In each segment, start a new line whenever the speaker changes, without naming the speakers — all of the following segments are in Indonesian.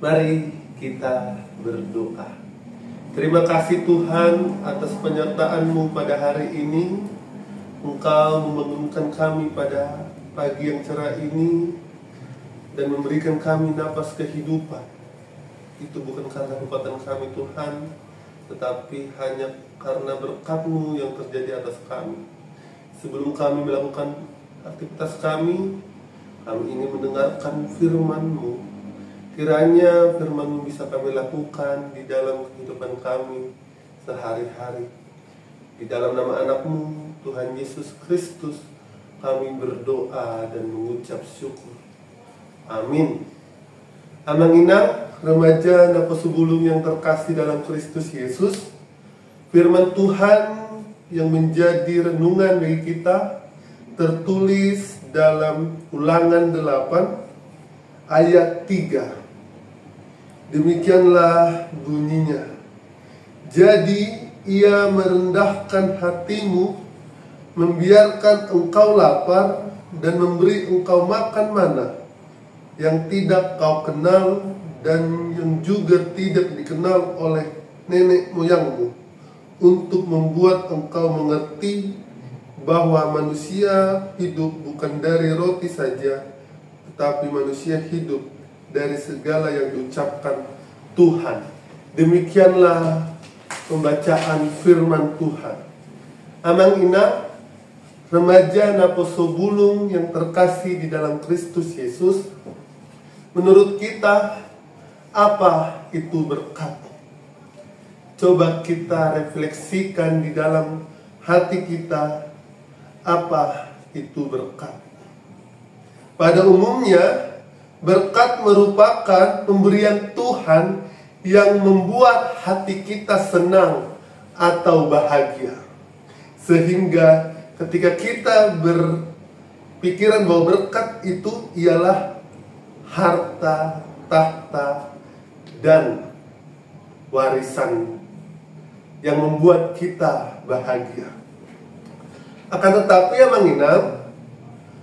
Mari kita berdoa. Terima kasih Tuhan atas penyertaan-Mu pada hari ini. Engkau membangunkan kami pada pagi yang cerah ini dan memberikan kami napas kehidupan. Itu bukan karena kekuatan kami Tuhan, tetapi hanya karena berkat-Mu yang terjadi atas kami. Sebelum kami melakukan aktivitas kami ingin mendengarkan firman-Mu. Kiranya firman-Mu bisa kami lakukan di dalam kehidupan kami sehari-hari. Di dalam nama anak-Mu, Tuhan Yesus Kristus, kami berdoa dan mengucap syukur. Amin. Amangina, remaja Naposubulung yang terkasih dalam Kristus Yesus, firman Tuhan yang menjadi renungan bagi kita tertulis dalam Ulangan 8 ayat 3. Demikianlah bunyinya. Jadi ia merendahkan hatimu, membiarkan engkau lapar dan memberi engkau makan mana yang tidak kau kenal dan yang juga tidak dikenal oleh nenek moyangmu, untuk membuat engkau mengerti bahwa manusia hidup bukan dari roti saja, tetapi manusia hidup dari segala yang diucapkan Tuhan. Demikianlah pembacaan firman Tuhan. Amang ina, remaja Naposubulung yang terkasih di dalam Kristus Yesus, menurut kita apa itu berkat? Coba kita refleksikan di dalam hati kita, apa itu berkat? Pada umumnya, berkat merupakan pemberian Tuhan yang membuat hati kita senang atau bahagia. Sehingga ketika kita berpikiran bahwa berkat itu ialah harta, tahta, dan warisan yang membuat kita bahagia. Akan tetapi yang menginap,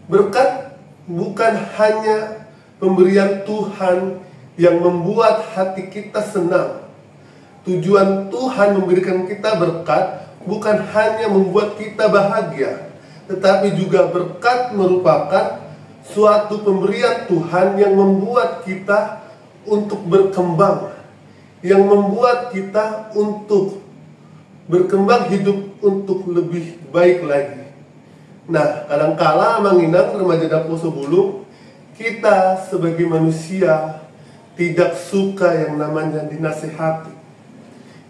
berkat bukan hanya pemberian Tuhan yang membuat hati kita senang. Tujuan Tuhan memberikan kita berkat bukan hanya membuat kita bahagia, tetapi juga berkat merupakan suatu pemberian Tuhan yang membuat kita untuk berkembang, yang membuat kita untuk berkembang hidup untuk lebih baik lagi. Nah, kadangkala mengingat remaja Naposubulung, kita sebagai manusia tidak suka yang namanya dinasihati,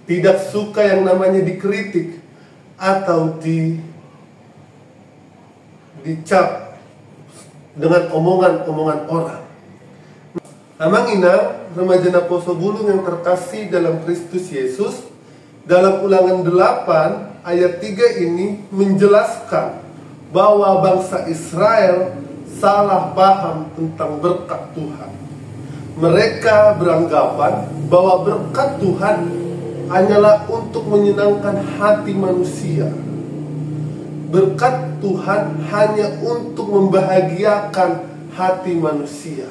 tidak suka yang namanya dikritik atau dicap dengan omongan-omongan orang. Amangina, remaja Naposubulung yang terkasih dalam Kristus Yesus, dalam Ulangan 8 ayat 3 ini menjelaskan bahwa bangsa Israel salah paham tentang berkat Tuhan. Mereka beranggapan bahwa berkat Tuhan hanyalah untuk menyenangkan hati manusia. Berkat Tuhan hanya untuk membahagiakan hati manusia.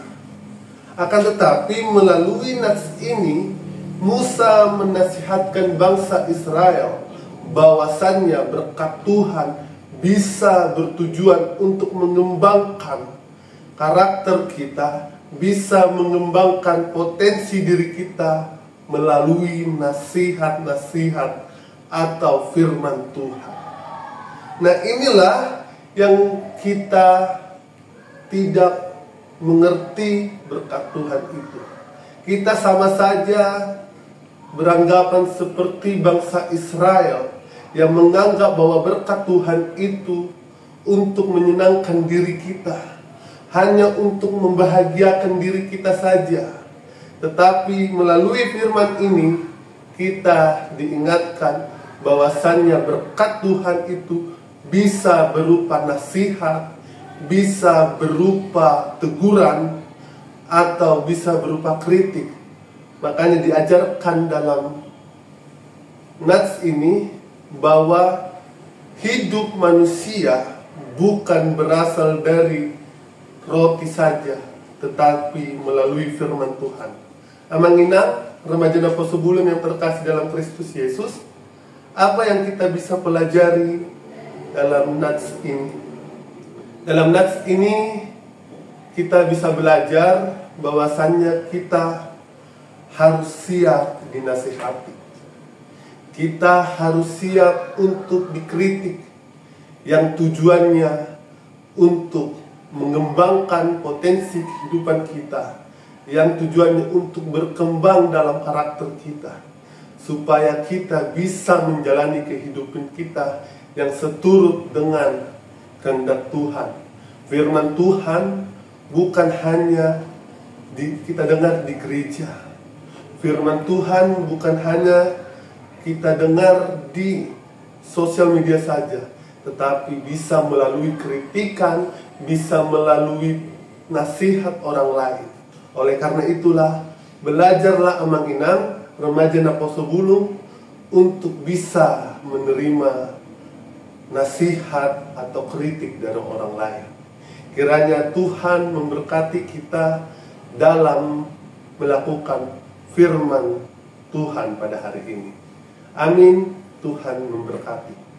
Akan tetapi melalui nas ini, Musa menasihatkan bangsa Israel bahwasannya berkat Tuhan bisa bertujuan untuk mengembangkan karakter kita bisa mengembangkan potensi diri kita melalui nasihat-nasihat atau firman Tuhan. Nah, inilah yang kita tidak mengerti berkat Tuhan itu. Kita sama saja beranggapan seperti bangsa Israel yang menganggap bahwa berkat Tuhan itu untuk menyenangkan diri kita, hanya untuk membahagiakan diri kita saja. Tetapi melalui firman ini kita diingatkan bahwasannya berkat Tuhan itu bisa berupa nasihat, bisa berupa teguran, atau bisa berupa kritik. Makanya diajarkan dalam nats ini bahwa hidup manusia bukan berasal dari roti saja, tetapi melalui firman Tuhan. Amangina, remaja Naposebulun yang terkasih dalam Kristus Yesus, apa yang kita bisa pelajari dalam nats ini? Dalam nats ini kita bisa belajar bahwasannya kita harus siap dinasihati. Kita harus siap untuk dikritik, yang tujuannya untuk mengembangkan potensi kehidupan kita, yang tujuannya untuk berkembang dalam karakter kita, supaya kita bisa menjalani kehidupan kita yang seturut dengan kehendak Tuhan. Firman Tuhan bukan hanya kita dengar di gereja. Firman Tuhan bukan hanya kita dengar di sosial media saja, tetapi bisa melalui kritikan, bisa melalui nasihat orang lain. Oleh karena itulah, belajarlah Amanginang, remaja Naposebulung, untuk bisa menerima nasihat atau kritik dari orang lain. Kiranya Tuhan memberkati kita dalam melakukan firman Tuhan pada hari ini. Amin. Tuhan memberkati.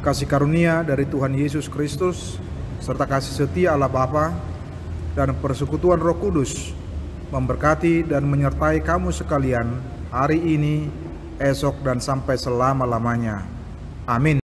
Kasih karunia dari Tuhan Yesus Kristus, serta kasih setia Allah Bapa dan persekutuan Roh Kudus memberkati dan menyertai kamu sekalian hari ini, esok, dan sampai selama-lamanya. Amin.